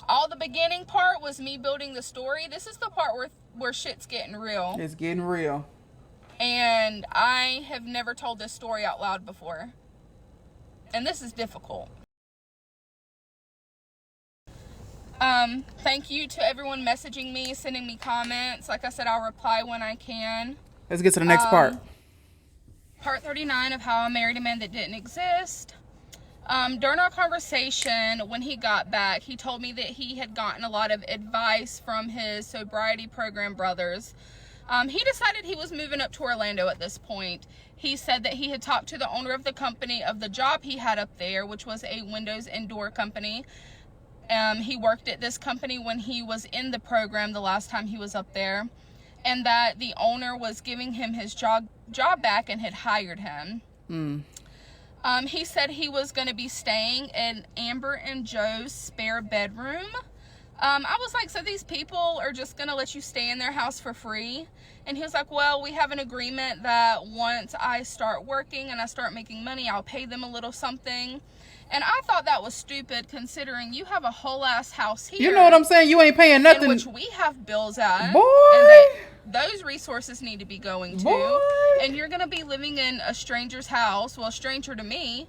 All the beginning part was me building the story. This is the part where shit's getting real. It's getting real. And I have never told this story out loud before. And this is difficult. Thank you to everyone messaging me, sending me comments. Like I said, I'll reply when I can. Let's get to the next part. Part 39 of How I Married a Man That Didn't Exist. During our conversation, when he got back, he told me that he had gotten a lot of advice from his sobriety program brothers. He decided he was moving up to Orlando at this point. He said that he had talked to the owner of the company of the job he had up there, which was a windows and door company. He worked at this company when he was in the program the last time he was up there, and that the owner was giving him his job back and had hired him. He said he was going to be staying in Amber and Joe's spare bedroom. I was like, so these people are just going to let you stay in their house for free? And he was like, well, we have an agreement that once I start working and I start making money, I'll pay them a little something. And I thought that was stupid, considering you have a whole ass house here. You know what I'm saying? You ain't paying nothing. In which we have bills at. Boy. And that those resources need to be going to. Boy. And you're going to be living in a stranger's house, well, a stranger to me,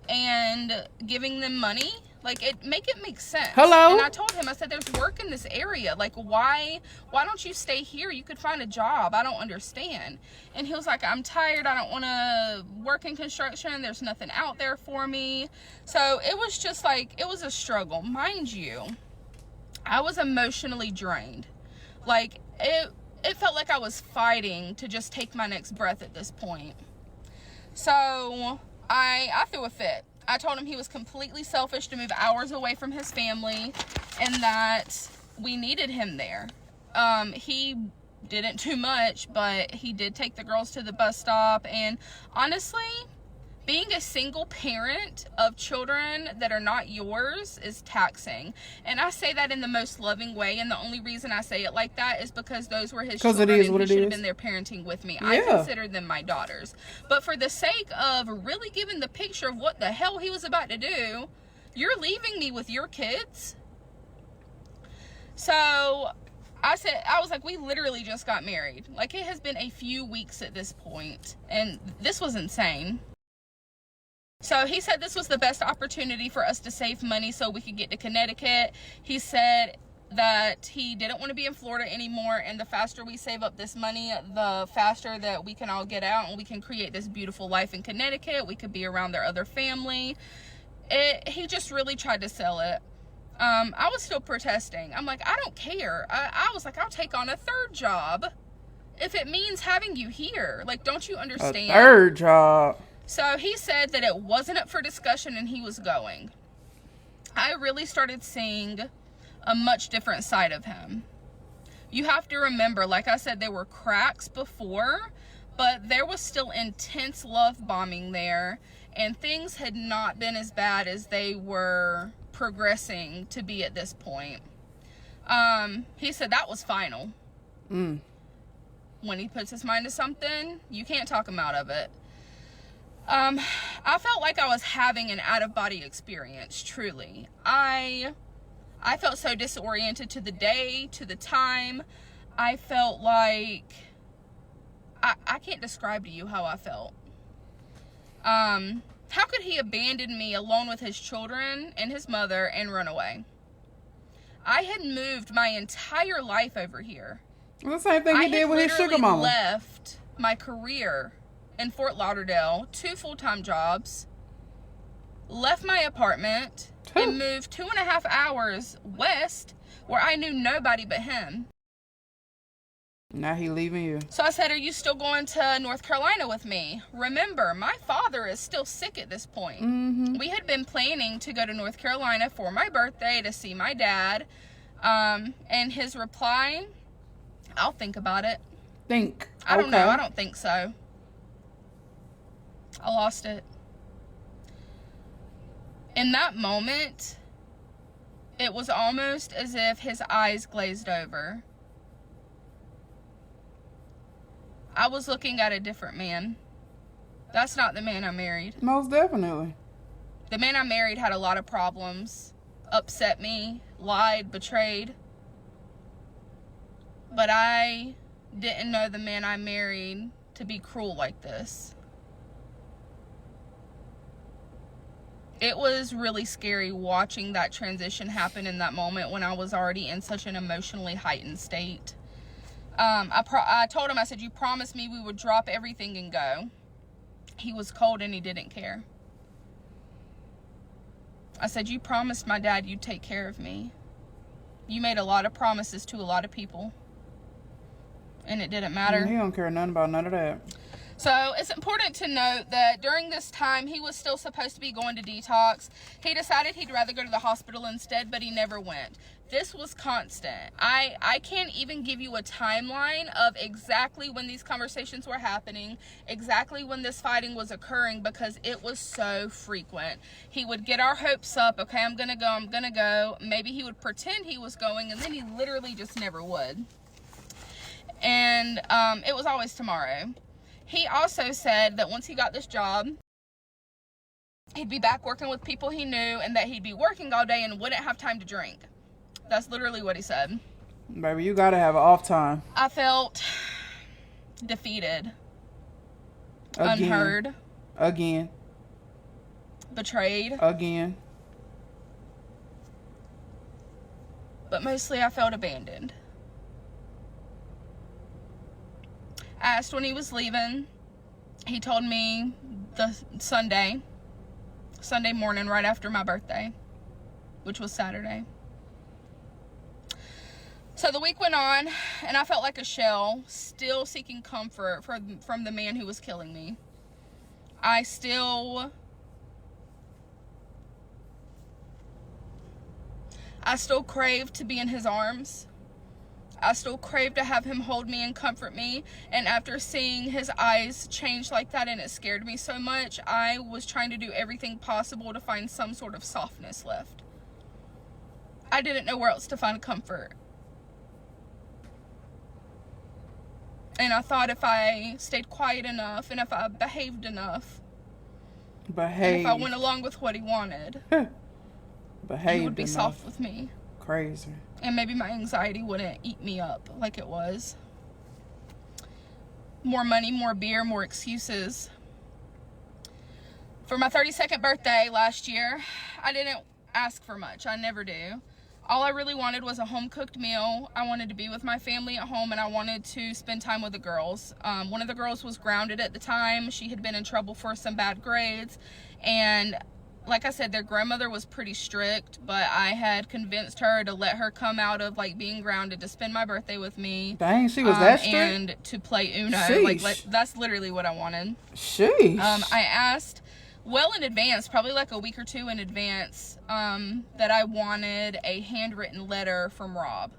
and giving them money. Like, make it make sense. Hello? And I told him, I said, there's work in this area. Like, why don't you stay here? You could find a job. I don't understand. And he was like, I'm tired. I don't want to work in construction. There's nothing out there for me. So it was just like, it was a struggle. Mind you, I was emotionally drained. Like, it felt like I was fighting to just take my next breath at this point. So I threw a fit. I told him he was completely selfish to move hours away from his family and that we needed him there. He didn't do much, but he did take the girls to the bus stop. And honestly, being a single parent of children that are not yours is taxing. And I say that in the most loving way. And the only reason I say it like that is because those were his children, it is what and it he should is. have been there parenting with me. Yeah. I considered them my daughters. But for the sake of really giving the picture of what the hell he was about to do, you're leaving me with your kids? So I was like, we literally just got married. Like, it has been a few weeks at this point, and this was insane. So he said this was the best opportunity for us to save money so we could get to Connecticut. He said that he didn't want to be in Florida anymore, and the faster we save up this money, the faster that we can all get out and we can create this beautiful life in Connecticut. We could be around their other family. He just really tried to sell it. I was still protesting. I'm like, I don't care. I was like, I'll take on a third job if it means having you here. Like, don't you understand? A third job. So he said that it wasn't up for discussion and he was going. I really started seeing a much different side of him. You have to remember, like I said, there were cracks before, but there was still intense love bombing there, and things had not been as bad as they were progressing to be at this point. He said that was final. When he puts his mind to something, you can't talk him out of it. I felt like I was having an out-of-body experience, truly. I felt so disoriented to the day, to the time. I felt like, I can't describe to you how I felt. How could he abandon me alone with his children and his mother and run away? I had moved my entire life over here. Well, the same thing he did with his sugar mama. I left my career in Fort Lauderdale, 2 full-time jobs, left my apartment, and moved 2.5 hours west where I knew nobody but him. Now he leaving you. So I said, are you still going to North Carolina with me? Remember, my father is still sick at this point. We had been planning to go to North Carolina for my birthday to see my dad. And his reply, I'll think about it. I don't know. I don't think so. I lost it. In that moment, it was almost as if his eyes glazed over. I was looking at a different man. That's not the man I married. Most definitely. The man I married had a lot of problems, upset me, lied, betrayed. But I didn't know the man I married to be cruel like this. It was really scary watching that transition happen in that moment when I was already in such an emotionally heightened state. I told him, I said, you promised me we would drop everything and go. He was cold and he didn't care. I said, you promised my dad you'd take care of me. You made a lot of promises to a lot of people. And it didn't matter. He don't care nothing about none of that. So it's important to note that during this time, he was still supposed to be going to detox. He decided he'd rather go to the hospital instead, but he never went. This was constant. I can't even give you a timeline of exactly when these conversations were happening, exactly when this fighting was occurring, because it was so frequent. He would get our hopes up. Okay, I'm gonna go. Maybe he would pretend he was going, and then he literally just never would. And it was always tomorrow. He also said that once he got this job, he'd be back working with people he knew, and that he'd be working all day and wouldn't have time to drink. That's literally what he said. Baby, you gotta have an off time. I felt defeated, unheard, again, betrayed, again. but mostly I felt abandoned. I asked when he was leaving. He told me the Sunday morning right after my birthday, which was Saturday. So the week went on, and I felt like a shell, still seeking comfort from the man who was killing me. I still craved to be in his arms. I still craved to have him hold me and comfort me. And after seeing his eyes change like that, and it scared me so much, I was trying to do everything possible to find some sort of softness left. I didn't know where else to find comfort. And I thought if I stayed quiet enough, and if I behaved enough, and if I went along with what he wanted, he would be soft with me. Crazy. And maybe my anxiety wouldn't eat me up like it was. More money, more beer, more excuses. For my 32nd birthday last year, I didn't ask for much. I never do. All I really wanted was a home-cooked meal. I wanted to be with my family at home, and I wanted to spend time with the girls. One of the girls was grounded at the time. She had been in trouble for some bad grades, and like I said, their grandmother was pretty strict, but I had convinced her to let her come out of like being grounded to spend my birthday with me. Dang, she was that strict? And to play Uno. Sheesh. Like that's literally what I wanted. Sheesh. I asked well in advance, probably like a week or two in advance, that I wanted a handwritten letter from Rob.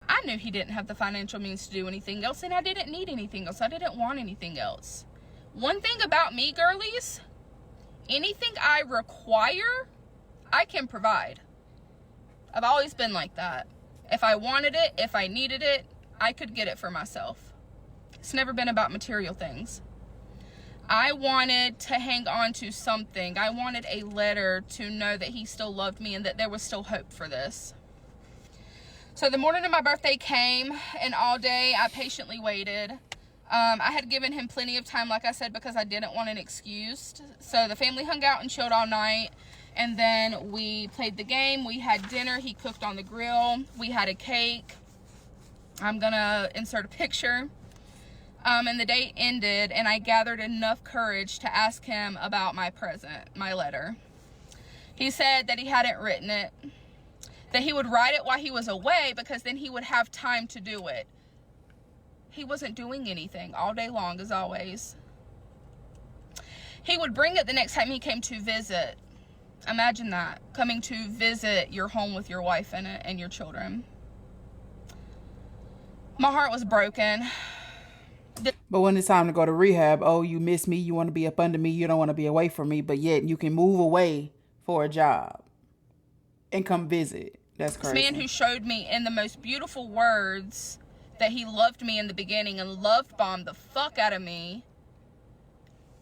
I knew he didn't have the financial means to do anything else, and I didn't need anything else. I didn't want anything else. One thing about me, girlies, anything I require, I can provide. I've always been like that. If I wanted it, if I needed it, I could get it for myself. It's never been about material things. I wanted to hang on to something. I wanted a letter to know that he still loved me and that there was still hope for this. So the morning of my birthday came, and all day I patiently waited. I had given him plenty of time, like I said, because I didn't want an excuse. So the family hung out and chilled all night, and then we played the game. We had dinner. He cooked on the grill. We had a cake. I'm gonna insert a picture. And the day ended, and I gathered enough courage to ask him about my present, my letter. He said that he hadn't written it, that he would write it while he was away because then he would have time to do it. He wasn't doing anything all day long, as always. He would bring it the next time he came to visit. Imagine that, coming to visit your home with your wife in it and your children. My heart was broken. But when it's time to go to rehab, oh, you miss me, you want to be up under me, you don't want to be away from me, but yet you can move away for a job and come visit. That's crazy. This man who showed me in the most beautiful words that he loved me in the beginning and love bombed the fuck out of me,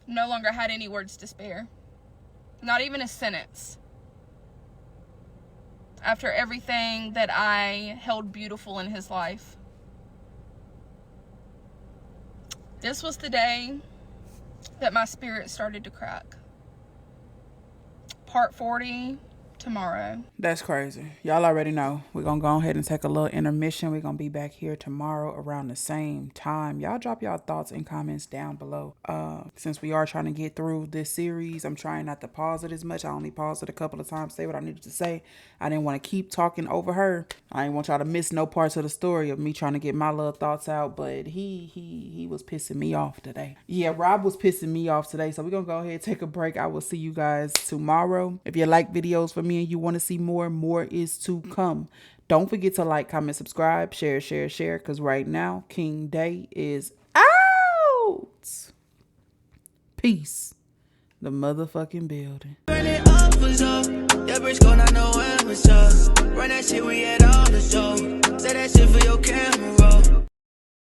no longer had any words to spare. Not even a sentence. After everything that I held beautiful in his life. This was the day that my spirit started to crack. Part 40 tomorrow. That's crazy. Y'all already know. We're going to go ahead and take a little intermission. We're going to be back here tomorrow around the same time. Y'all drop y'all thoughts and comments down below. Since we are trying to get through this series, I'm trying not to pause it as much. I only paused it a couple of times, say what I needed to say. I didn't want to keep talking over her. I didn't want y'all to miss no parts of the story of me trying to get my little thoughts out, but he was pissing me off today. Yeah, Rob was pissing me off today, so we're going to go ahead and take a break. I will see you guys tomorrow. If you like videos from me and you want to see more is to come. Don't forget to like, comment, subscribe, share, because right now, King Day is out. Peace. The motherfucking building. Run it up, was up. Your bitch gon' not know when was up. Run that shit, we had all the show. Say that shit for your camera roll.